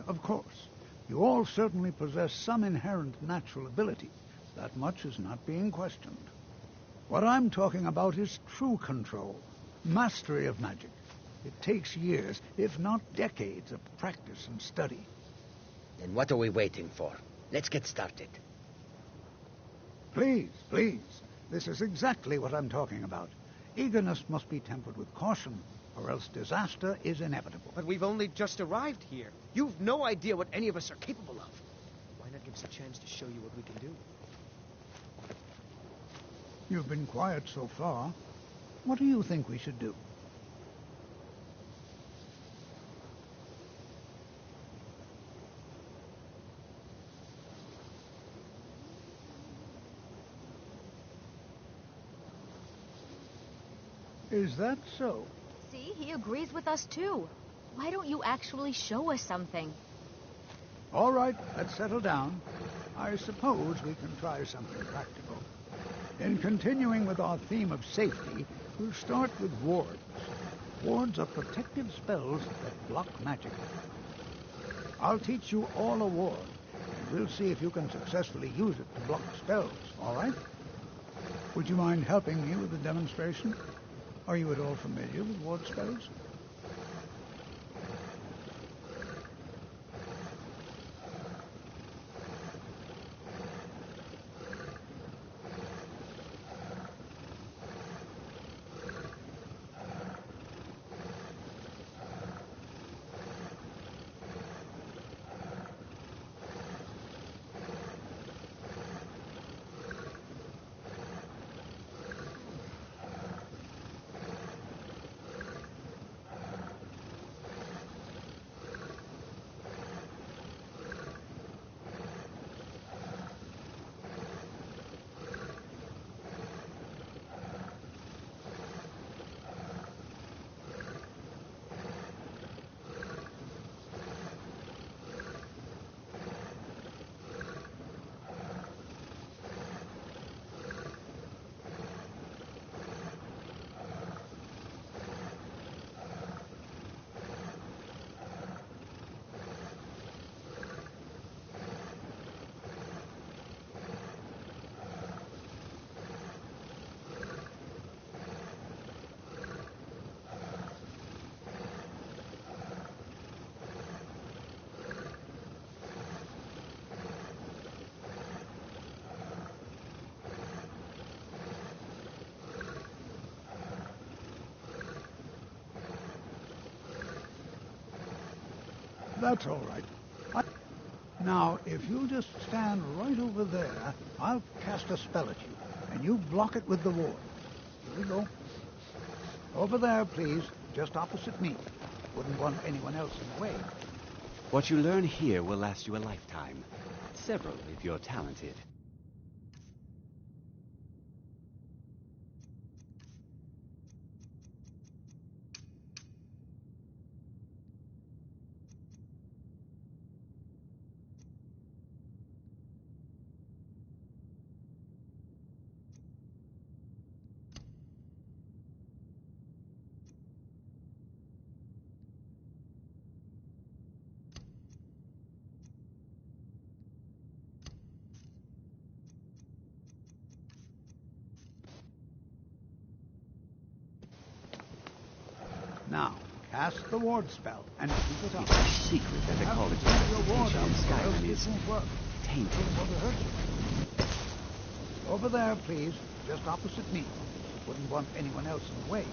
Of course, you all certainly possess some inherent natural ability. That much is not being questioned. What I'm talking about is true control, mastery of magic. It takes years, if not decades, of practice and study. Then what are we waiting for? Let's get started. Please, please. This is exactly what I'm talking about. Eagerness must be tempered with caution, or else disaster is inevitable. But we've only just arrived here. You've no idea what any of us are capable of. Why not give us a chance to show you what we can do? You've been quiet so far. What do you think we should do? Is that so? See, he agrees with us too. Why don't you actually show us something? All right, let's settle down. I suppose we can try something practical. In continuing with our theme of safety, we'll start with wards. Wards are protective spells that block magic. I'll teach you all a ward, and we'll see if you can successfully use it to block spells, all right? Would you mind helping me with the demonstration? Are you at all familiar with ward spells? That's all right. Now, if you'll just stand right over there, I'll cast a spell at you, and you block it with the ward. Here we go. Over there, please, just opposite me. Wouldn't want anyone else in the way. What you learn here will last you a lifetime. Several, if you're talented. Now, cast the ward spell and keep it up. It's a secret that the college Your ward education up, in or else Skyrim it is won't work. tainted. Don't want to hurt you. Over there, please, just opposite me. Wouldn't want anyone else in the way.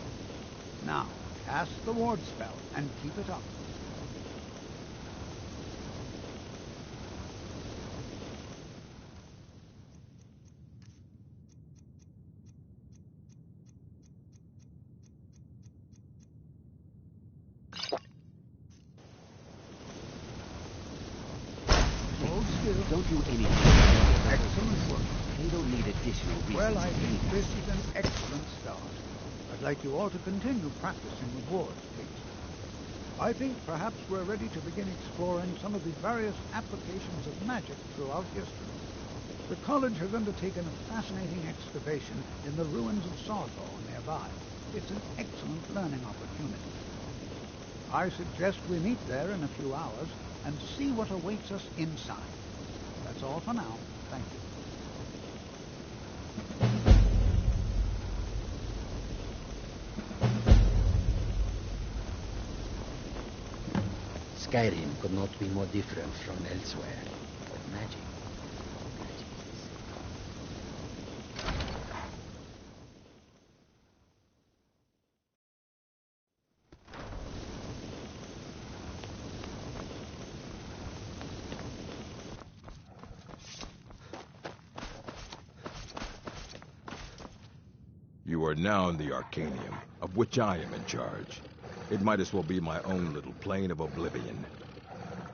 Now, cast the ward spell and keep it up. Hold still. Don't do anything. Excellent work. They don't need additional reasons. Well, I of think any this kind. is an excellent start. I'd like you all to continue practicing with wards, please. I think perhaps we're ready to begin exploring some of the various applications of magic throughout history. The college has undertaken a fascinating excavation in the ruins of Sawthorn nearby. It's an excellent learning opportunity. I suggest we meet there in a few hours and see what awaits us inside. That's all for now. Thank you. Skyrim could not be more different from elsewhere. But magic. You are now in the Arcanium, of which I am in charge. It might as well be my own little plane of oblivion.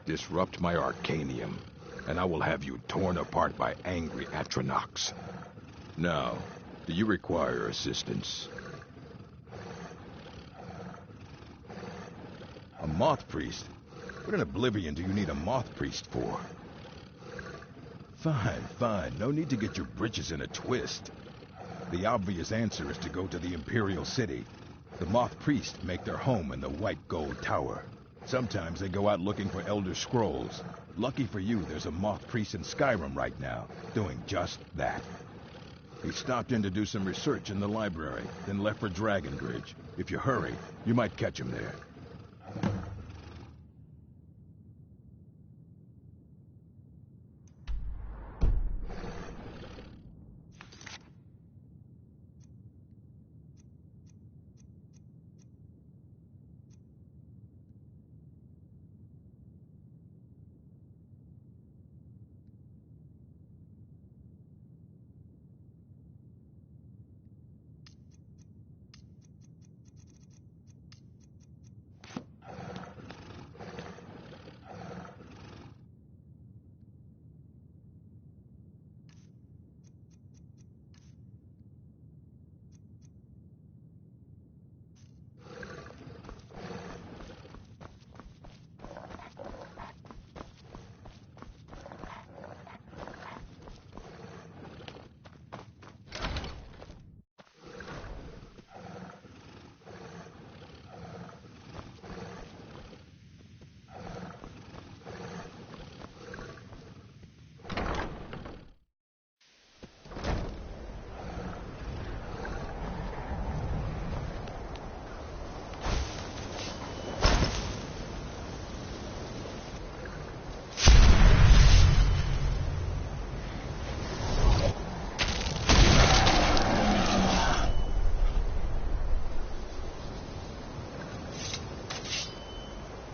Disrupt my Arcanium, and I will have you torn apart by angry Atronachs. Now, do you require assistance? A Moth Priest? What in Oblivion do you need a Moth Priest for? Fine, fine. No need to get your britches in a twist. The obvious answer is to go to the Imperial City. The Moth Priests make their home in the White Gold Tower. Sometimes they go out looking for Elder Scrolls. Lucky for you, there's a Moth Priest in Skyrim right now, doing just that. He stopped in to do some research in the library, then left for Dragon Bridge. If you hurry, you might catch him there.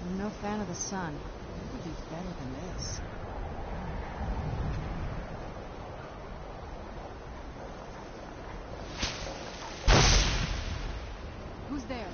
I'm no fan of the sun. It would be better than this. Who's there?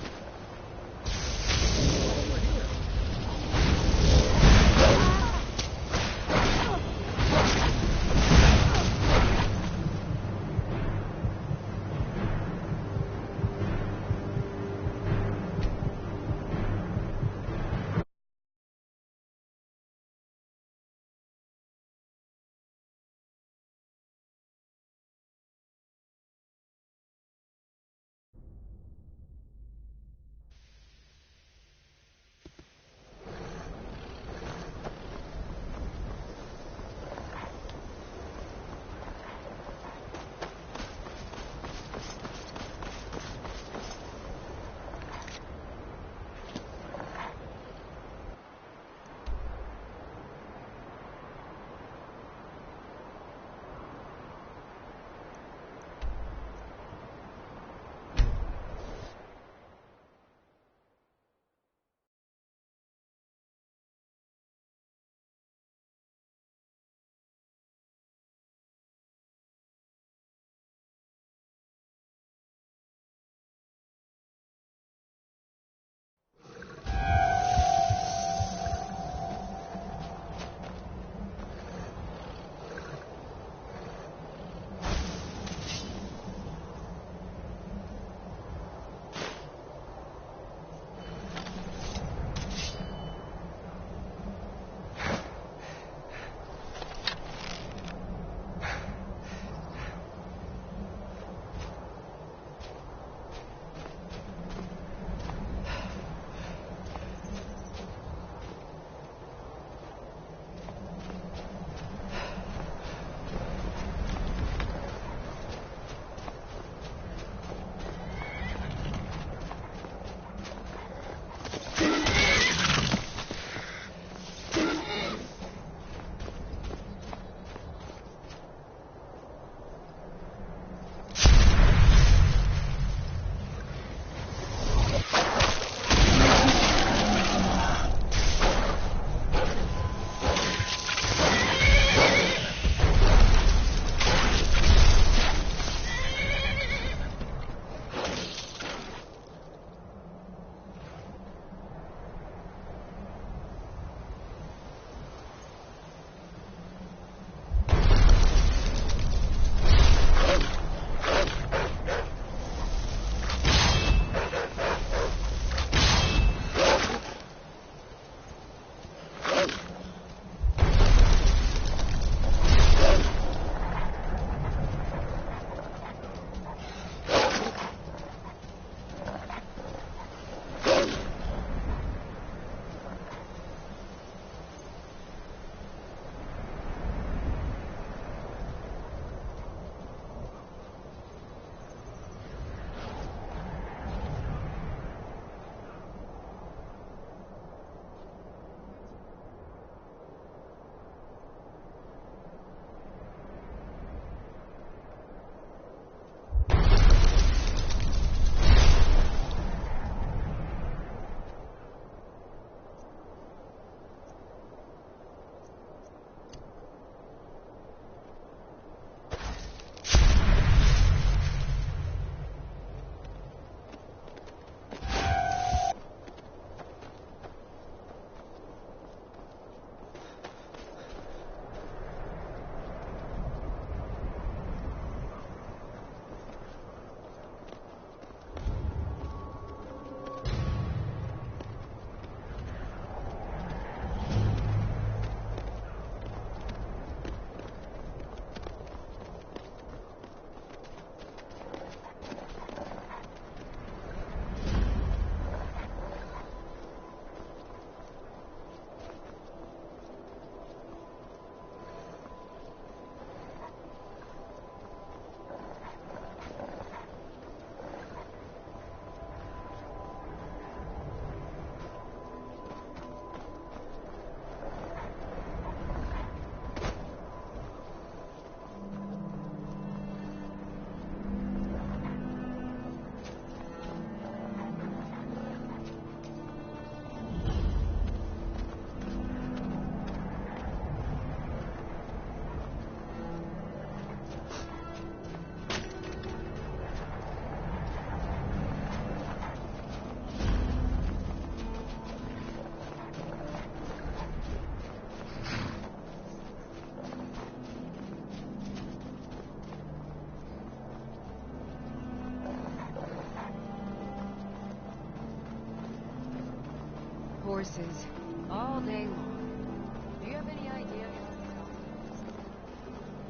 Horses. All day long. Do you have any idea?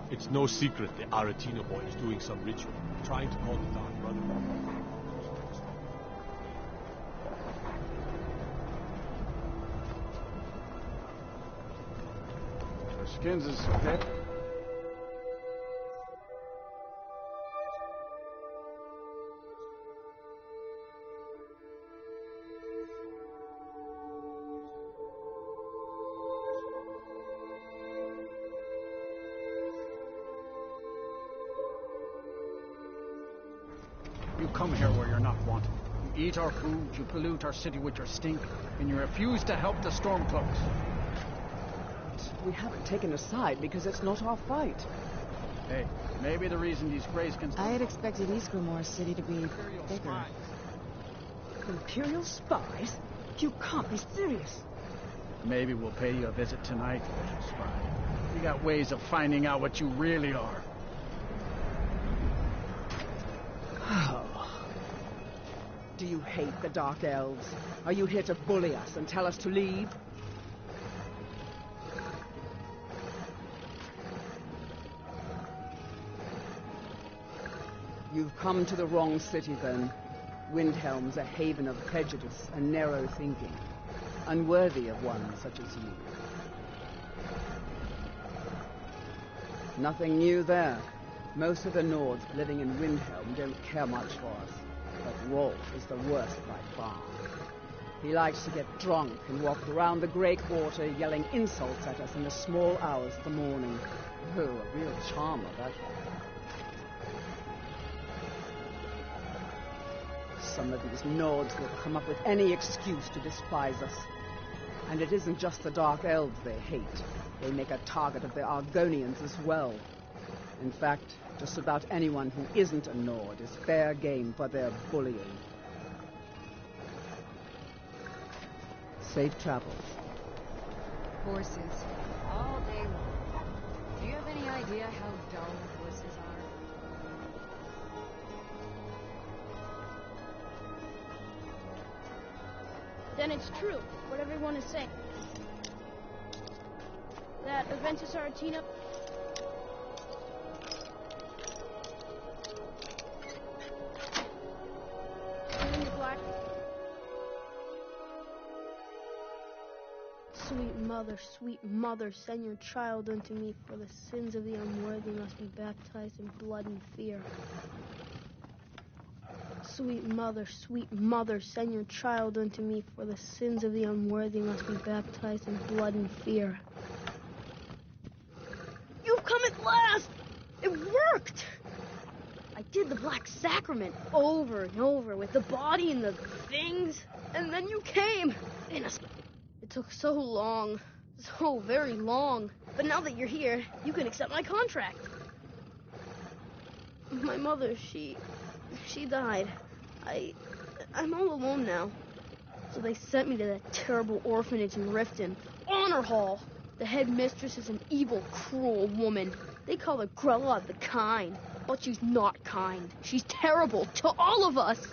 It's no secret the Aretino boy is doing some ritual, trying to call the Dark Brotherhood. Our skins is dead. You come here where you're not wanted. You eat our food, you pollute our city with your stink, and you refuse to help the Stormcloaks. We haven't taken a side because it's not our fight. Hey, maybe the reason these Greyskins... I had expected East Grimore City to be bigger. Imperial spies? You can't be serious. Maybe we'll pay you a visit tonight, little spy. We got ways of finding out what you really are. Do you hate the Dark Elves? Are you here to bully us and tell us to leave? You've come to the wrong city, then. Windhelm's a haven of prejudice and narrow thinking, unworthy of one such as you. Nothing new there. Most of the Nords living in Windhelm don't care much for us, but Rolf is the worst by far. He likes to get drunk and walk around the Grey Quarter yelling insults at us in the small hours of the morning. Oh, a real charmer, that one. Some of these Nords will come up with any excuse to despise us. And it isn't just the Dark Elves they hate. They make a target of the Argonians as well. In fact, just about anyone who isn't a Nord is fair game for their bullying. Safe travels. Horses. All day long. Do you have any idea how dull horses are? Then it's true, what everyone is saying. That Aventus Aretino... in the black... Sweet mother, send your child unto me, for the sins of the unworthy must be baptized in blood and fear. Sweet mother, send your child unto me, for the sins of the unworthy must be baptized in blood and fear. You've come at last! It worked! I did the Black Sacrament over and over with the body and the things, and then you came. It took so long, so very long, but now that you're here, you can accept my contract. My mother, she died. I'm all alone now. So they sent me to that terrible orphanage in Riften. Honor Hall. The headmistress is an evil, cruel woman. They call her Grella the Kind. But she's not kind. She's terrible to all of us.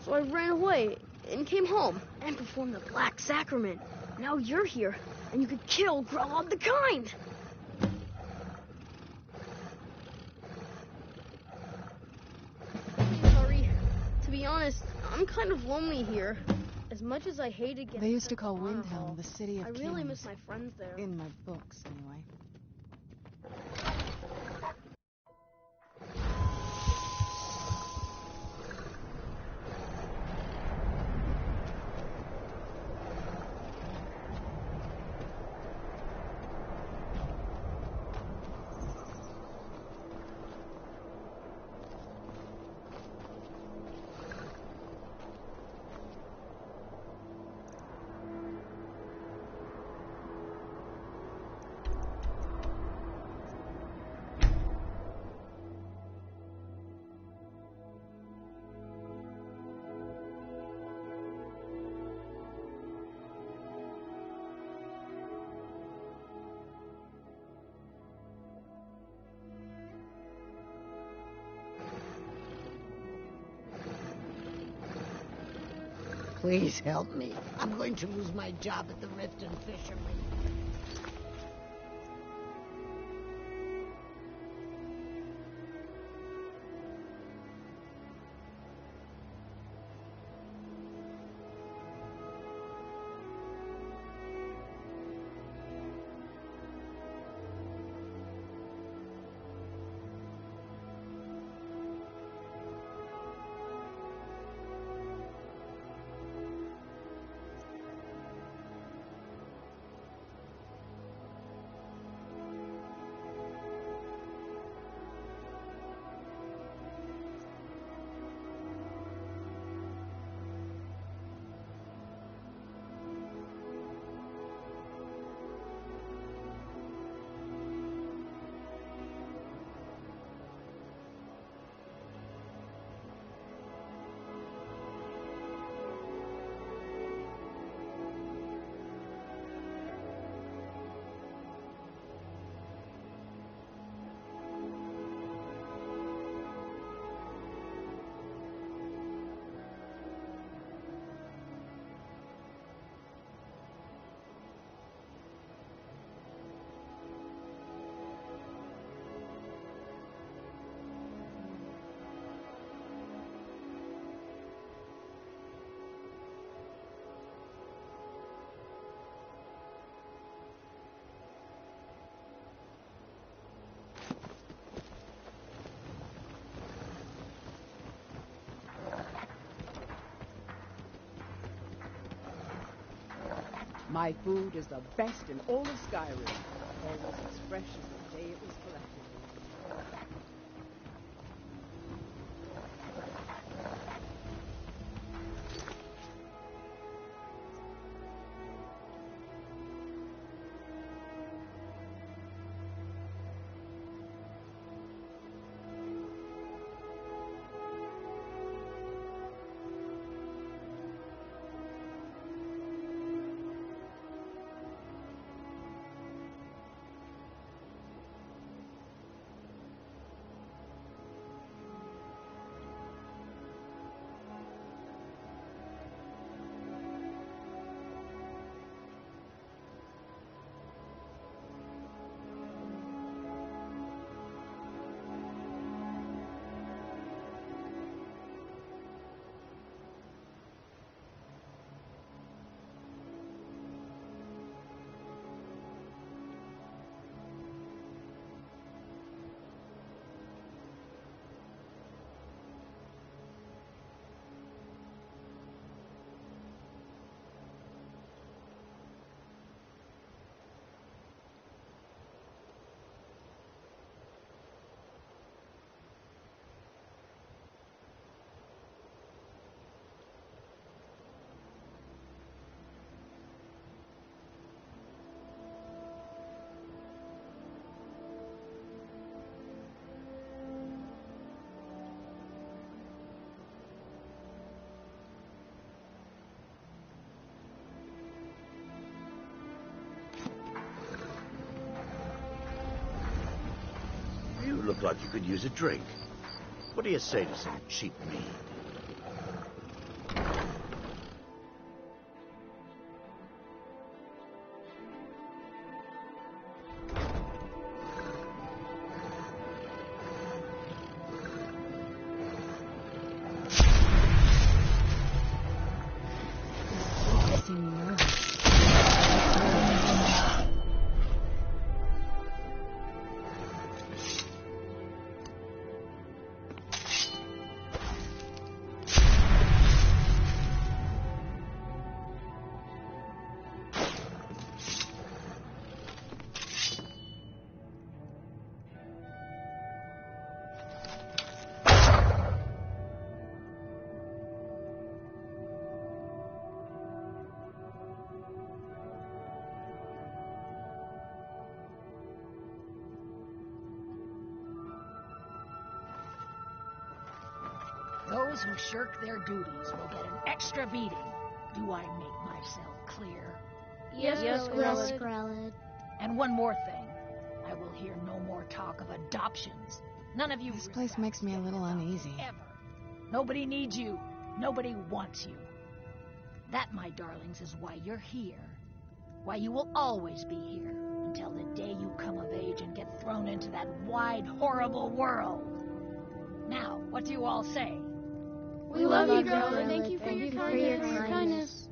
So I ran away and came home and performed the Black Sacrament. Now you're here, and you could kill Grella the Kind. To be honest, I'm kind of lonely here. As much as I hated getting... They used to call Windhelm the city of I really kings. miss my friends there. In my books, anyway. Please help me. I'm going to lose my job at the Riften Fisherman. My food is the best in all of Skyrim. Always as fresh as the day it was collected. You look like you could use a drink. What do you say to some cheap mead? Those who shirk their duties will get an extra beating. Do I make myself clear? Yes, Skrelid. And one more thing. I will hear no more talk of adoptions. None of you... This place makes me a little uneasy. Ever. Nobody needs you. Nobody wants you. That, my darlings, is why you're here. Why you will always be here, until the day you come of age and get thrown into that wide, horrible world. Now, what do you all say? We love you, darling. Thank you for your kindness.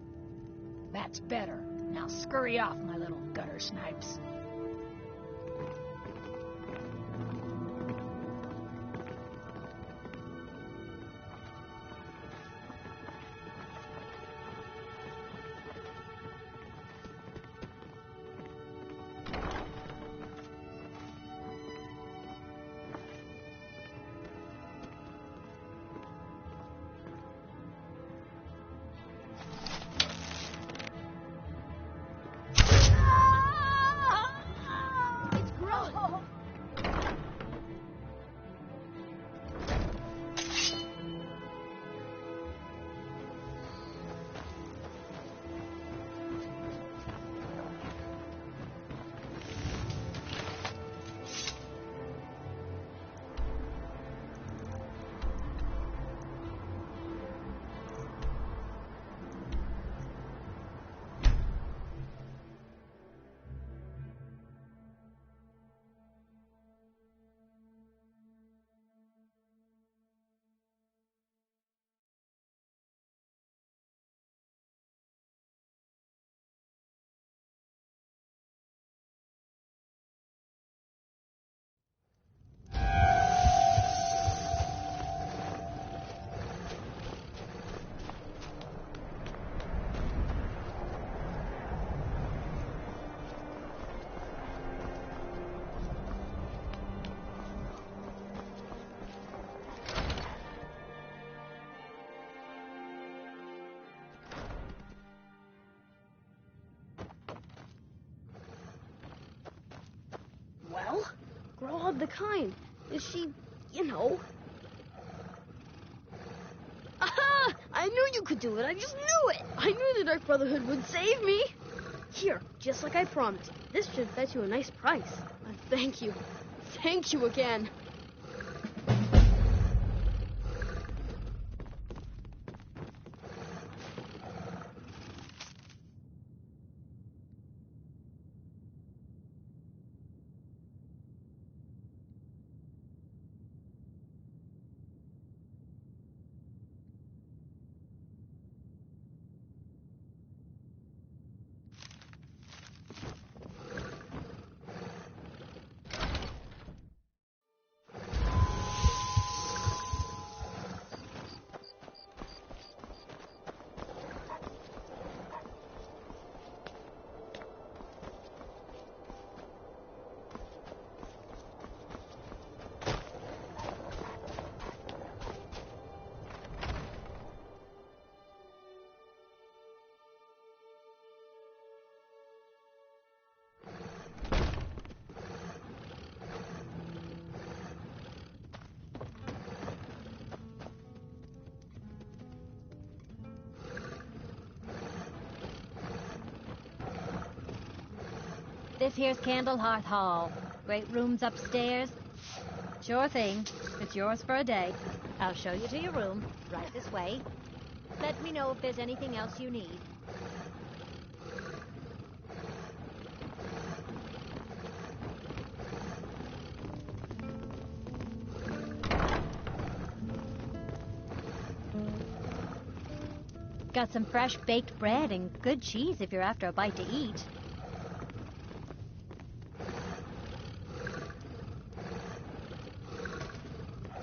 That's better. Now scurry off, my little gutter snipes. Well, Grog the Kind. Is she, Aha! I knew you could do it. I just knew it. I knew the Dark Brotherhood would save me. Here, just like I promised. This should fetch you a nice price. Thank you. Thank you again. This here's Candlehearth Hall. Great rooms upstairs. Sure thing. It's yours for a day. I'll show you to your room. Right this way. Let me know if there's anything else you need. Got some fresh baked bread and good cheese if you're after a bite to eat.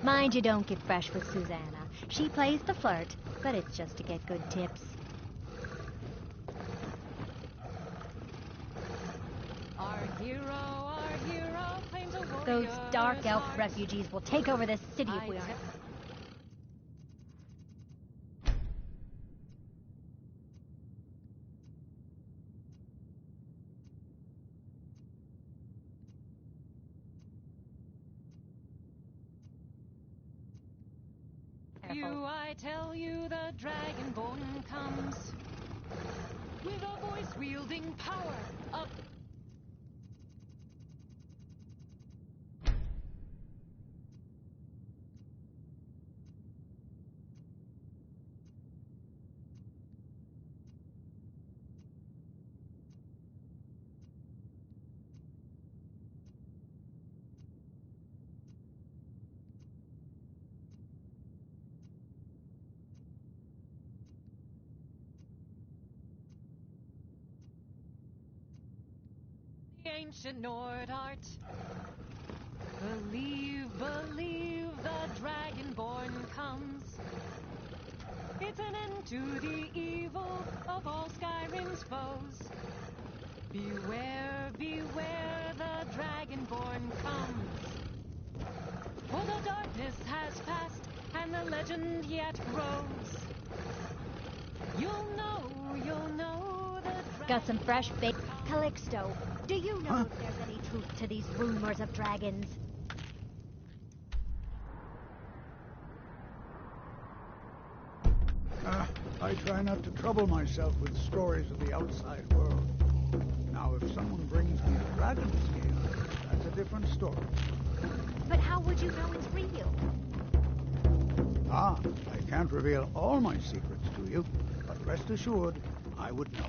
Mind you don't get fresh with Susanna. She plays the flirt, but it's just to get good tips. Our hero claims a warrior's Those dark elf heart. refugees will take over this city if we aren't. I tell you, the Dragonborn comes with a voice wielding power up. ancient Nord art. Believe, believe, the Dragonborn comes. It's an end to the evil of all Skyrim's foes. Beware, beware, the Dragonborn comes. For the darkness has passed, and the legend yet grows. You'll know the Got some fresh baked Calixto. Do you know if there's any truth to these rumors of dragons? I try not to trouble myself with stories of the outside world. Now, if someone brings me a dragon scale, that's a different story. But how would you know it's real? I can't reveal all my secrets to you, but rest assured, I would know.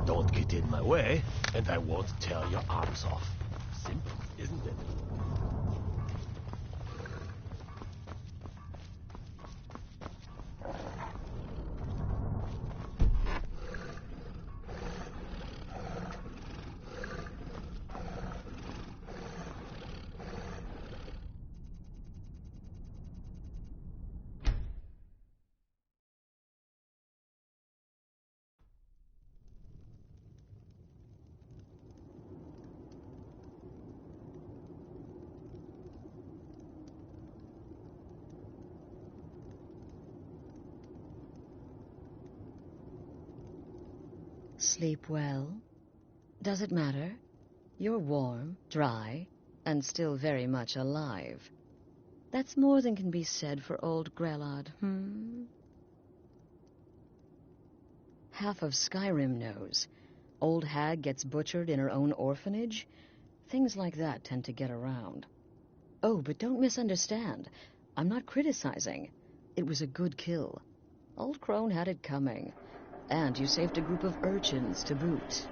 Don't get in my way, and I won't tear your arms off. Simple, isn't it? Sleep well? Does it matter? You're warm, dry, and still very much alive. That's more than can be said for old Grelod, Half of Skyrim knows. Old hag gets butchered in her own orphanage. Things like that tend to get around. Oh, but don't misunderstand. I'm not criticizing. It was a good kill. Old Crone had it coming. And you saved a group of urchins to boot.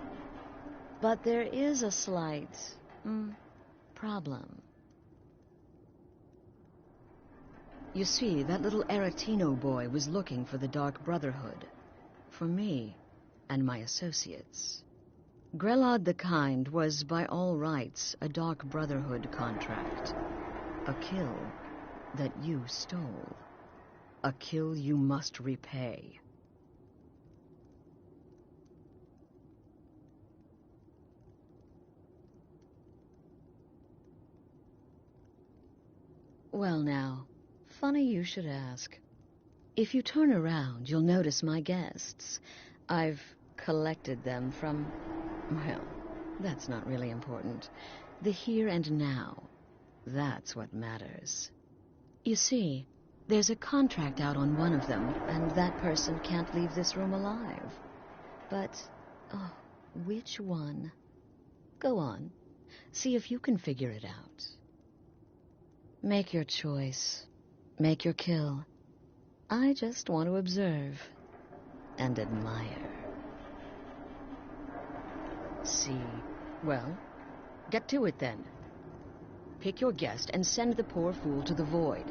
But there is a slight, problem. You see, that little Aretino boy was looking for the Dark Brotherhood. For me and my associates. Grelod the Kind was, by all rights, a Dark Brotherhood contract. A kill that you stole. A kill you must repay. Well now, funny you should ask. If you turn around, you'll notice my guests. I've collected them from, well, that's not really important. The here and now, that's what matters. You see, there's a contract out on one of them, and that person can't leave this room alive. But, oh, which one? Go on, see if you can figure it out. Make your choice. Make your kill. I just want to observe and admire. See, well, get to it then. Pick your guest and send the poor fool to the void.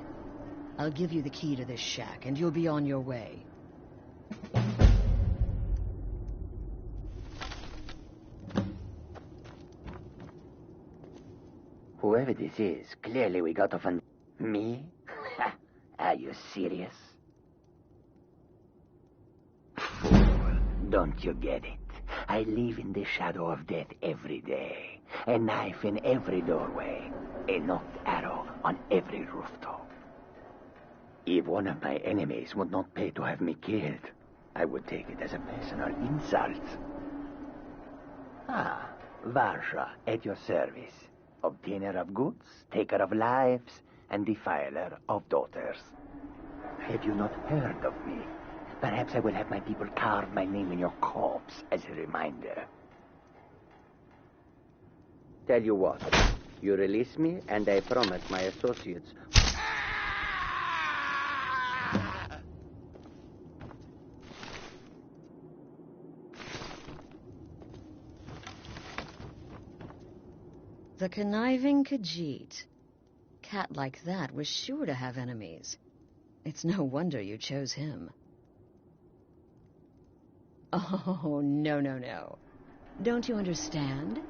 I'll give you the key to this shack and you'll be on your way. Whoever this is, clearly we got off on... Me? Are you serious? Fool, don't you get it? I live in the shadow of death every day. A knife in every doorway. A knocked arrow on every rooftop. If one of my enemies would not pay to have me killed, I would take it as a personal insult. Ah, Varsha, at your service. Obtainer of goods, taker of lives, and defiler of daughters. Have you not heard of me? Perhaps I will have my people carve my name in your corpse as a reminder. Tell you what, you release me, and I promise my associates... The conniving Khajiit. Cat like that was sure to have enemies. It's no wonder you chose him. Oh, no. Don't you understand?